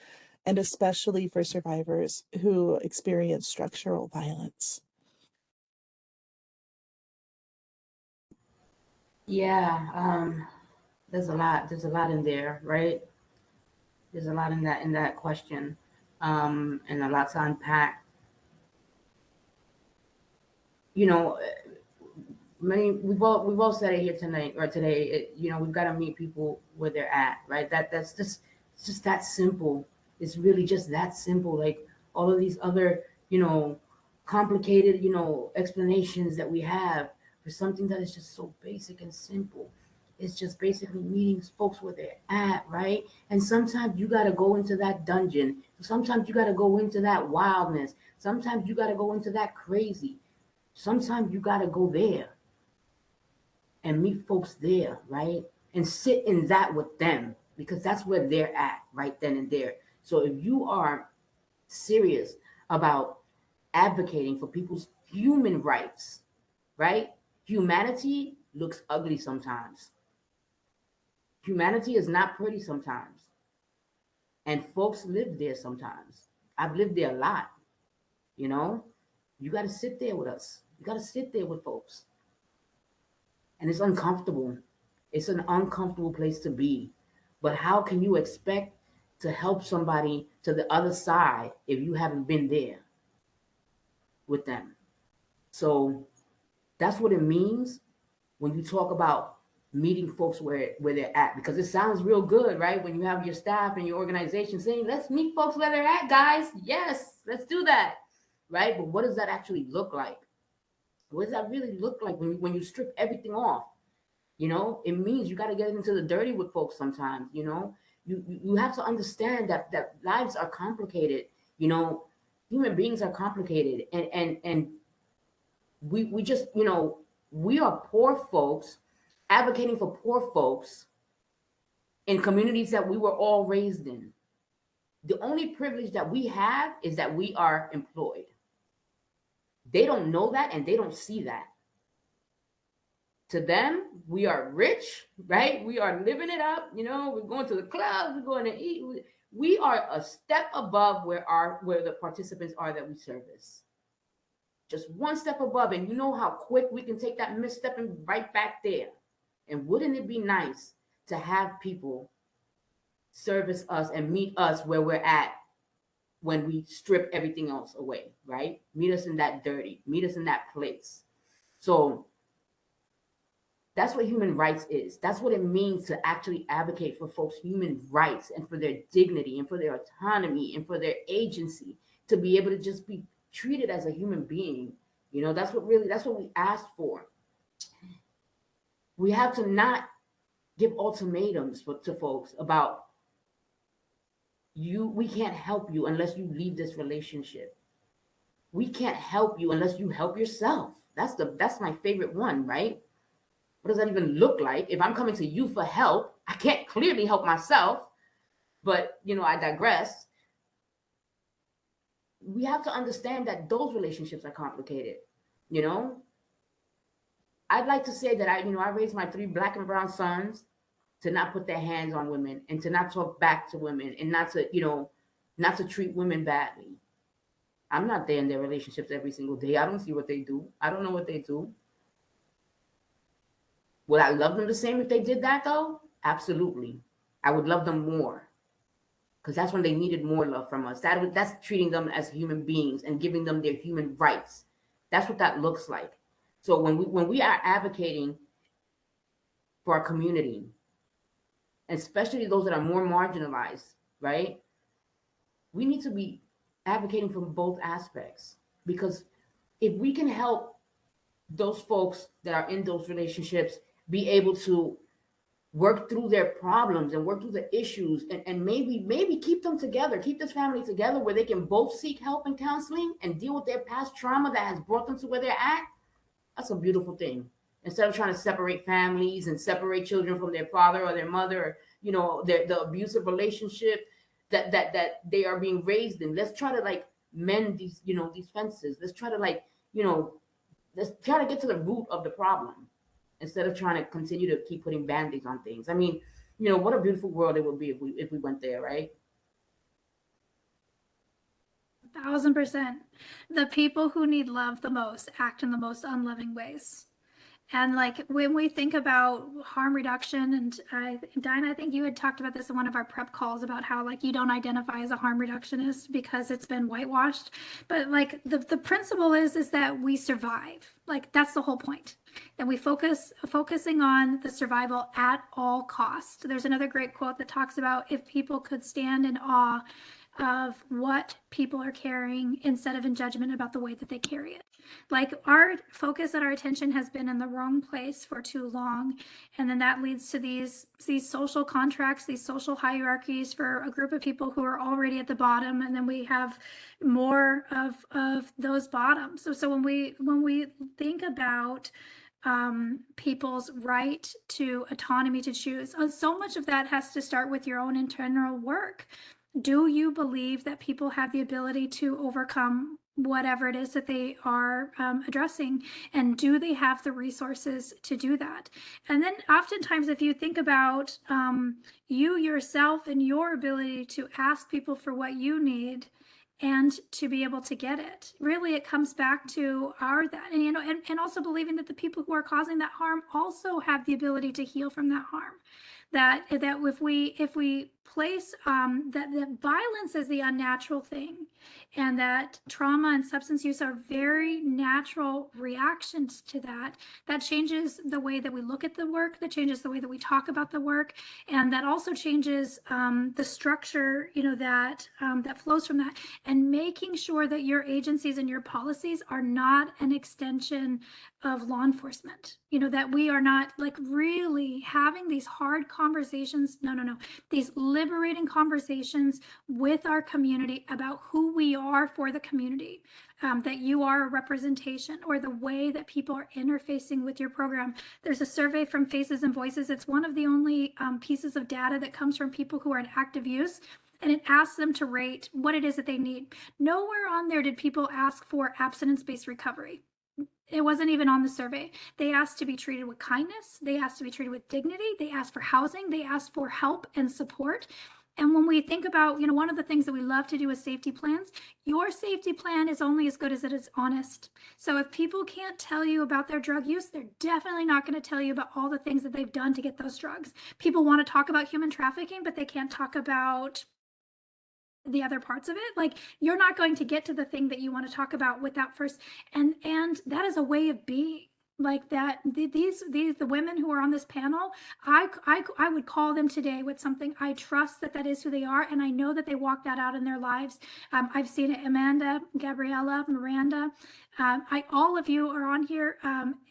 and especially for survivors who experience structural violence?
Yeah, there's a lot in there, right? There's a lot in that question, and a lot to unpack. We've all said it here tonight or today. We've got to meet people where they're at, right? That's just, it's just that simple. It's really just that simple. Like all of these other, complicated, explanations that we have for something that is just so basic and simple. It's just basically meeting folks where they're at, right? And sometimes you got to go into that dungeon. Sometimes you got to go into that wildness. Sometimes you got to go into that crazy. Sometimes you got to go there and meet folks there, right? And sit in that with them, because that's where they're at right then and there. So if you are serious about advocating for people's human rights, right? Humanity looks ugly sometimes. Humanity is not pretty sometimes. And folks live there sometimes. I've lived there a lot, you know? You got to sit there with us. You got to sit there with folks. And it's uncomfortable. It's an uncomfortable place to be. But how can you expect to help somebody to the other side if you haven't been there with them? So that's what it means when you talk about meeting folks where they're at, because it sounds real good, right? When you have your staff and your organization saying, let's meet folks where they're at, guys. Yes, let's do that, right? But what does that actually look like? What does that really look like when you strip everything off? It means you got to get into the dirty with folks sometimes. You have to understand that lives are complicated. Human beings are complicated, and we just we are poor folks advocating for poor folks in communities that we were all raised in. The only privilege that we have is that we are employed. They don't know that, and they don't see that. To them, we are rich, right? We are living it up. We're going to the clubs, we're going to eat. We are a step above where the participants are that we service. Just one step above, and you know how quick we can take that misstep and right back there. And wouldn't it be nice to have people service us and meet us where we're at when we strip everything else away, right? Meet us in that dirty, meet us in that place. So that's what human rights is. That's what it means to actually advocate for folks' human rights and for their dignity and for their autonomy and for their agency, to be able to just be treated as a human being. You know, that's what we asked for. We have to not give ultimatums to folks about we can't help you unless you leave this relationship. We can't help you unless you help yourself. That's my favorite one, right? What does that even look like? If I'm coming to you for help, I can't clearly help myself, but I digress. We have to understand that those relationships are complicated. I'd like to say that I raised my 3 Black and brown sons to not put their hands on women and to not talk back to women and not to treat women badly. I'm not there in their relationships every single day. I don't see what they do. I don't know what they do. Would I love them the same if they did that, though? Absolutely. I would love them more, because that's when they needed more love from us. That's treating them as human beings and giving them their human rights. That's what that looks like. So when we are advocating for our community, especially those that are more marginalized, right? We need to be advocating for both aspects, because if we can help those folks that are in those relationships be able to work through their problems and work through the issues and maybe keep them together, keep this family together where they can both seek help and counseling and deal with their past trauma that has brought them to where they're at, that's a beautiful thing. Instead of trying to separate families and separate children from their father or their mother, or the abusive relationship that they are being raised in, let's try to mend these fences. Let's try to let's try to get to the root of the problem, instead of trying to continue to keep putting band-aids on things. I mean, what a beautiful world it would be if we went there, right?
1,000%. The people who need love the most act in the most unloving ways. And when we think about harm reduction, and Dinah, I think you had talked about this in one of our prep calls about how you don't identify as a harm reductionist because it's been whitewashed. But the principle is that we survive. That's the whole point. And we focusing on the survival at all costs. There's another great quote that talks about if people could stand in awe of what people are carrying instead of in judgment about the way that they carry it. Our focus and our attention has been in the wrong place for too long. And then that leads to these social contracts, these social hierarchies for a group of people who are already at the bottom. And then we have more of those bottoms. So when we think about people's right to autonomy to choose, so much of that has to start with your own internal work. Do you believe that people have the ability to overcome whatever it is that they are addressing? And do they have the resources to do that? And then oftentimes, if you think about you yourself and your ability to ask people for what you need and to be able to get it, really it comes back to and also believing that the people who are causing that harm also have the ability to heal from that harm. That if we place that violence is the unnatural thing, and that trauma and substance use are very natural reactions to that changes the way that we look at the work, that changes the way that we talk about the work, and that also changes the structure that flows from that, and making sure that your agencies and your policies are not an extension of law enforcement, that we are not really having these hard conversations, these liberating conversations with our community about who we are for the community, that you are a representation, or the way that people are interfacing with your program. There's a survey from Faces and Voices. It's one of the only pieces of data that comes from people who are in active use. And it asks them to rate what it is that they need. Nowhere on there did people ask for abstinence-based recovery. It wasn't even on the survey. They asked to be treated with kindness. They asked to be treated with dignity. They asked for housing. They asked for help and support. And when we think about, one of the things that we love to do with safety plans, your safety plan is only as good as it is honest. So if people can't tell you about their drug use, they're definitely not going to tell you about all the things that they've done to get those drugs. People want to talk about human trafficking, but they can't talk about the other parts of it. Like, you're not going to get to the thing that you want to talk about without first, and that is a way of being. Like that, the women who are on this panel, I would call them today with something. I trust that is who they are, and I know that they walk that out in their lives. I've seen it. Amanda, Gabriella, Miranda, all of you are on here.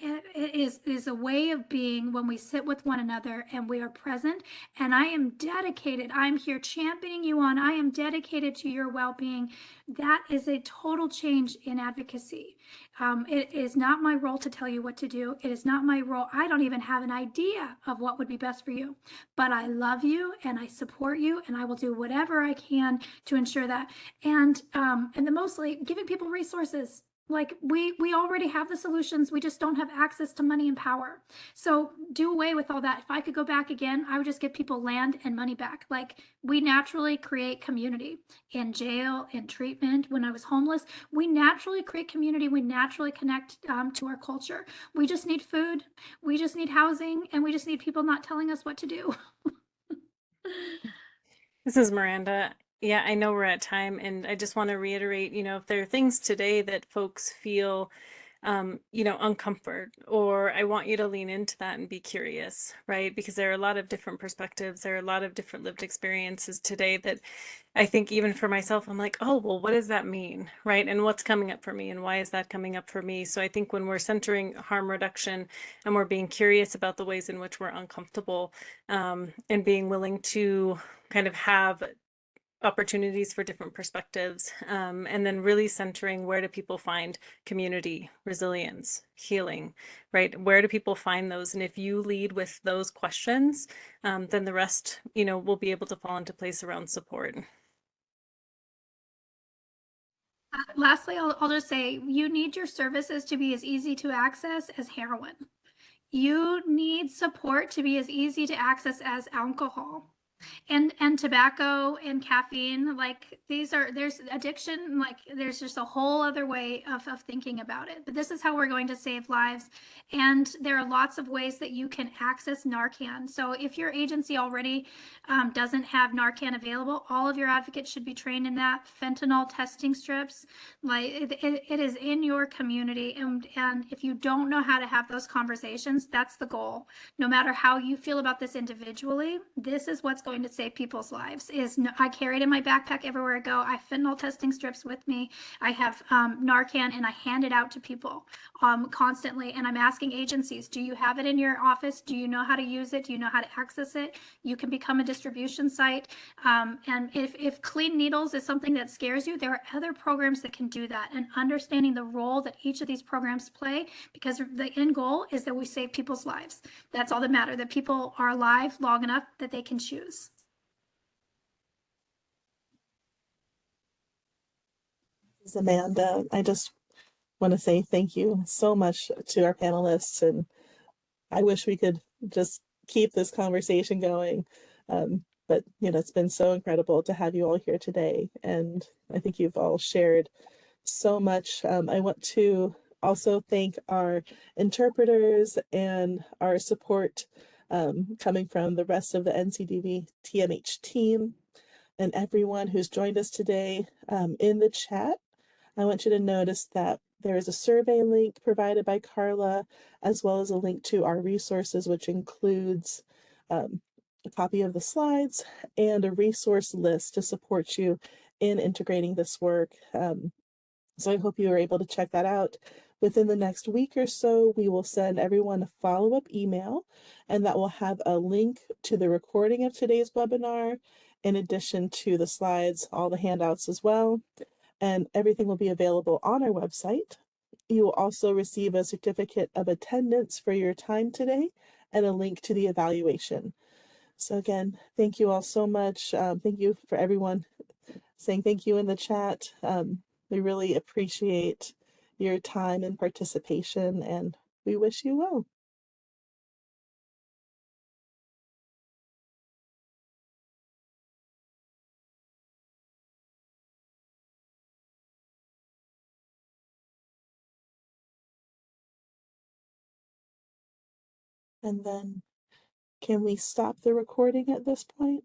It is a way of being when we sit with one another and we are present. And I am dedicated. I'm here championing you on. I am dedicated to your well-being. That is a total change in advocacy. It is not my role to tell you what to do. It is not my role. I don't even have an idea of what would be best for you, but I love you and I support you, and I will do whatever I can to ensure that. And the mostly giving people resources. Like, we already have the solutions. We just don't have access to money and power. So do away with all that. If I could go back again, I would just give people land and money back. Like, we naturally create community in jail, in treatment. When I was homeless, we naturally create community. We naturally connect to our culture. We just need food. We just need housing, and we just need people not telling us what to do.
This is Miranda. Yeah, I know we're at time, and I just want to reiterate, if there are things today that folks feel, uncomfort, or I want you to lean into that and be curious, right? Because there are a lot of different perspectives. There are a lot of different lived experiences today that I think even for myself, I'm like, oh, well, what does that mean, right? And what's coming up for me, and why is that coming up for me? So I think when we're centering harm reduction and we're being curious about the ways in which we're uncomfortable, and being willing to kind of have opportunities for different perspectives, and then really centering, where do people find community, resilience, healing, right? Where do people find those? And if you lead with those questions, then the rest, will be able to fall into place around support.
Lastly, I'll just say, you need your services to be as easy to access as heroin. You need support to be as easy to access as alcohol. And tobacco and caffeine, like, there's addiction, like, there's just a whole other way of thinking about it. But this is how we're going to save lives. And there are lots of ways that you can access Narcan. So if your agency already doesn't have Narcan available, all of your advocates should be trained in that. Fentanyl testing strips, like, it is in your community. And if you don't know how to have those conversations, that's the goal. No matter how you feel about this individually, this is what's going to save people's lives. I carry it in my backpack everywhere I go. I have fentanyl testing strips with me. I have Narcan, and I hand it out to people constantly. And I'm asking agencies, do you have it in your office? Do you know how to use it? Do you know how to access it? You can become a distribution site. And if clean needles is something that scares you, there are other programs that can do that. And understanding the role that each of these programs play, because the end goal is that we save people's lives. That's all that matters, that people are alive long enough that they can choose.
This is Amanda. I just want to say thank you so much to our panelists, and I wish we could just keep this conversation going. But it's been so incredible to have you all here today, and I think you've all shared so much. I want to also thank our interpreters and our support coming from the rest of the NCDVTMH team, and everyone who's joined us today. In the chat, I want you to notice that there is a survey link provided by Carla, as well as a link to our resources, which includes a copy of the slides and a resource list to support you in integrating this work. So I hope you are able to check that out. Within the next week or so, we will send everyone a follow-up email, and that will have a link to the recording of today's webinar, in addition to the slides, all the handouts as well, and everything will be available on our website. You will also receive a certificate of attendance for your time today and a link to the evaluation. So again, thank you all so much. Thank you for everyone saying thank you in the chat. We really appreciate your time and participation, and we wish you well. And then, can we stop the recording at this point?